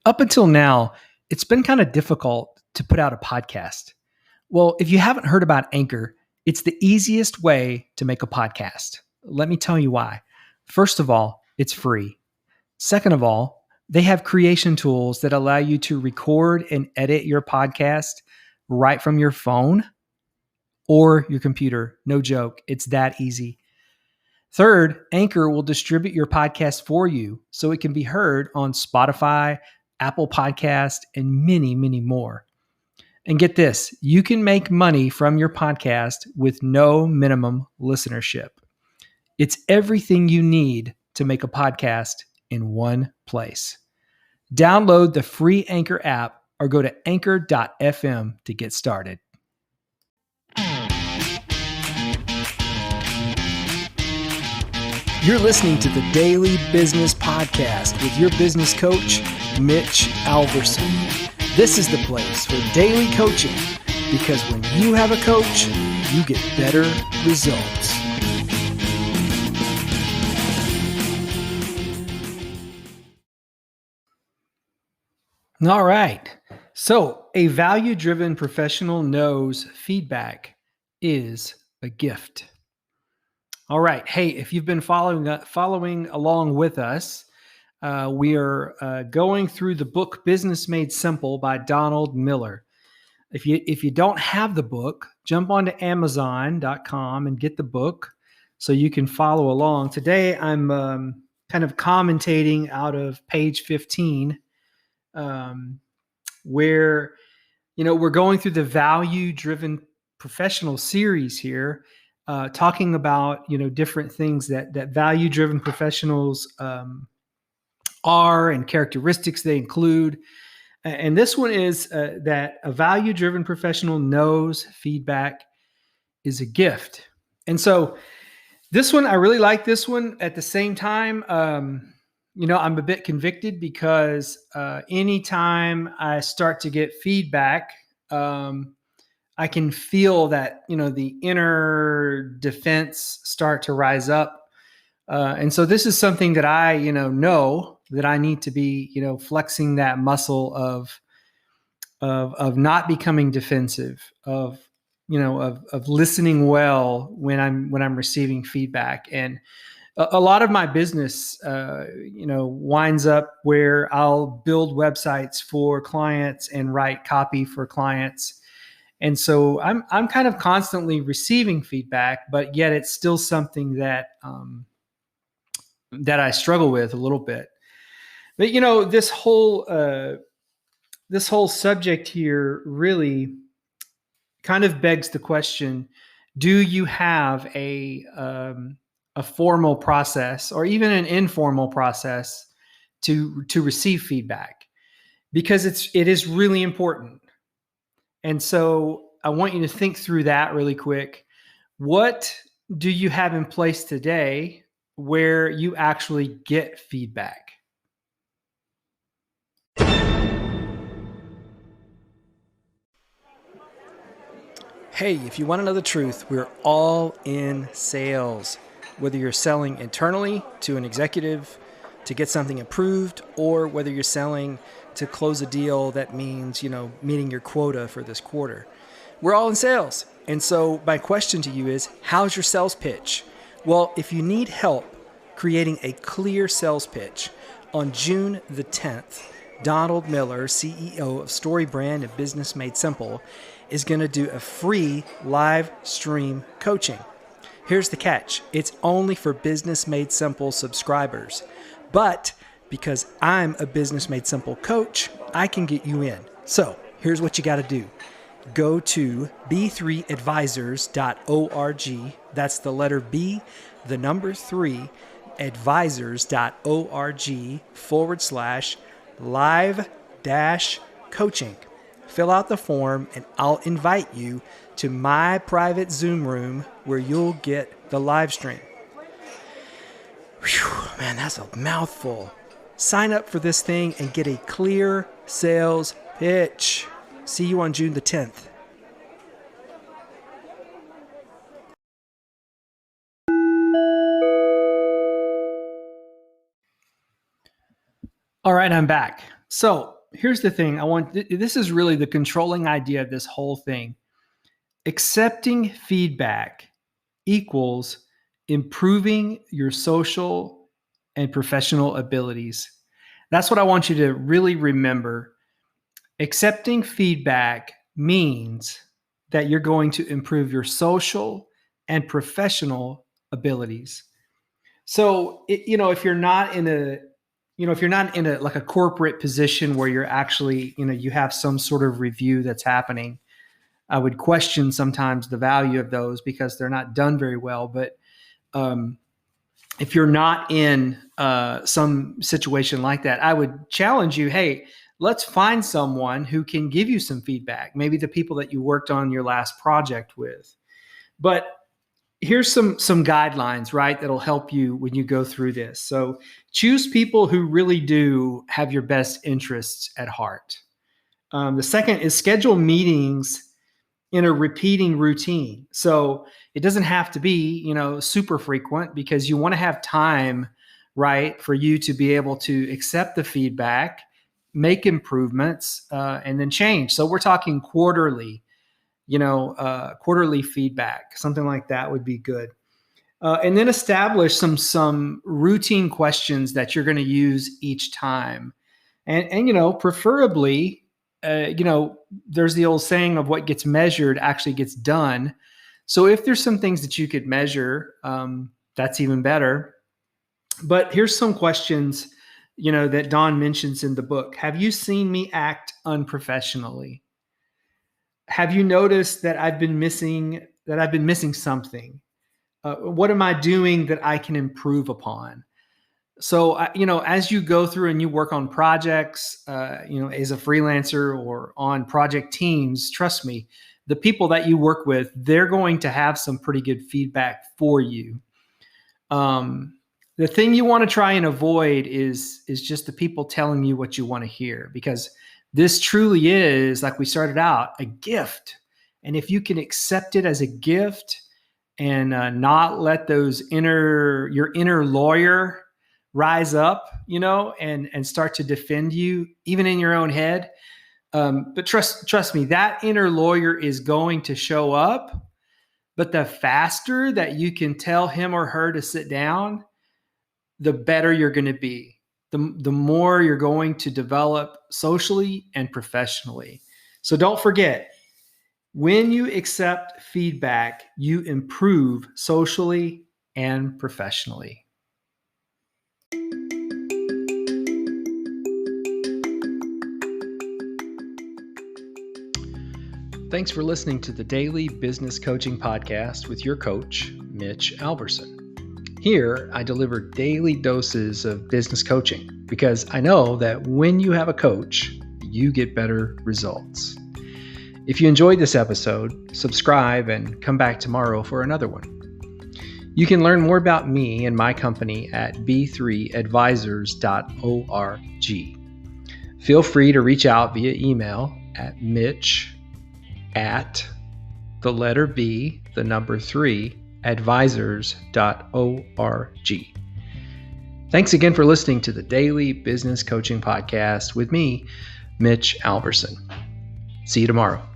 Up until now, it's been kind of difficult to put out a podcast. Well, if you haven't heard about Anchor, it's the easiest way to make a podcast. Let me tell you why. First of all, it's free. Second of all, they have creation tools that allow you to record and edit your podcast right from your phone or your computer. No joke, it's that easy. Third, Anchor will distribute your podcast for you so it can be heard on Spotify, Apple Podcast, and many, many more. And get this, you can make money from your podcast with no minimum listenership. It's everything you need to make a podcast in one place. Download the free Anchor app or go to anchor.fm to get started. You're listening to the Daily Business Podcast with your business coach, Mitch Alverson. This is the place for daily coaching because when you have a coach, you get better results. All right. So, a value-driven professional knows feedback is a gift. All right. Hey, if you've been following along with us, we are going through the book Business Made Simple by Donald Miller. If you don't have the book, jump onto Amazon.com and get the book so you can follow along. Today, I'm kind of commentating out of page 15, where we're going through the value-driven professional series here, talking about different things that value-driven professionals are and characteristics they include. And this one is that a value-driven professional knows feedback is a gift. And so this one, I really like this one. At the same time, I'm a bit convicted because anytime I start to get feedback, I can feel that, the inner defense start to rise up. And so this is something that I, know that I need to be, flexing that muscle of not becoming defensive, of listening well when I'm receiving feedback. And a lot of my business, winds up where I'll build websites for clients and write copy for clients. And so I'm kind of constantly receiving feedback, but yet it's still something that I struggle with a little bit. But this whole subject here really kind of begs the question: do you have a formal process or even an informal process to receive feedback? Because it is really important. And so I want you to think through that really quick. What do you have in place today where you actually get feedback? Hey, if you want to know the truth, we're all in sales. Whether you're selling internally to an executive to get something approved, or whether you're selling to close a deal that means, meeting your quota for this quarter. We're all in sales. And so my question to you is, how's your sales pitch? Well, if you need help creating a clear sales pitch, on June the 10th, Donald Miller, CEO of StoryBrand and Business Made Simple, is going to do a free live stream coaching. Here's the catch. It's only for Business Made Simple subscribers. But because I'm a Business Made Simple coach, I can get you in. So here's what you got to do. Go to b3advisors.org. That's the letter B, the number 3, advisors.org/live-coaching. Fill out the form and I'll invite you to my private Zoom room where you'll get the live stream. Whew, man, that's a mouthful. Sign up for this thing and get a clear sales pitch. See you on June the 10th. All right, I'm back. So here's the thing. This is really the controlling idea of this whole thing. Accepting feedback equals improving your social and professional abilities. That's what I want you to really remember. Accepting feedback means that you're going to improve your social and professional abilities. So, if you're not in a like a corporate position where you're actually, you have some sort of review that's happening, I would question sometimes the value of those because they're not done very well. But if you're not in some situation like that, I would challenge you, hey, let's find someone who can give you some feedback, maybe the people that you worked on your last project with. But here's some guidelines, right, that'll help you when you go through this. So choose people who really do have your best interests at heart. The second is schedule meetings in a repeating routine. So it doesn't have to be, super frequent, because you want to have time, right, for you to be able to accept the feedback, make improvements, and then change. So we're talking quarterly, quarterly feedback, something like that would be good. And then establish some routine questions that you're going to use each time. And preferably, there's the old saying of what gets measured actually gets done. So if there's some things that you could measure, that's even better. But here's some questions, that Don mentions in the book. Have you seen me act unprofessionally? Have you noticed that I've been missing something? What am I doing that I can improve upon? So, as you go through and you work on projects, as a freelancer or on project teams, trust me, the people that you work with, they're going to have some pretty good feedback for you. The thing you want to try and avoid is just the people telling you what you want to hear, because this truly is, like we started out, a gift. And if you can accept it as a gift and not let your inner lawyer rise up, and start to defend you, even in your own head. But trust me, that inner lawyer is going to show up. But the faster that you can tell him or her to sit down, the better you're going to be. The more you're going to develop socially and professionally. So don't forget, when you accept feedback, you improve socially and professionally. Thanks for listening to the Daily Business Coaching Podcast with your coach, Mitch Alverson. Here, I deliver daily doses of business coaching because I know that when you have a coach, you get better results. If you enjoyed this episode, subscribe and come back tomorrow for another one. You can learn more about me and my company at b3advisors.org. Feel free to reach out via email at mitch@3advisors.org. Thanks again for listening to the Daily Business Coaching Podcast with me, Mitch Alverson. See you tomorrow.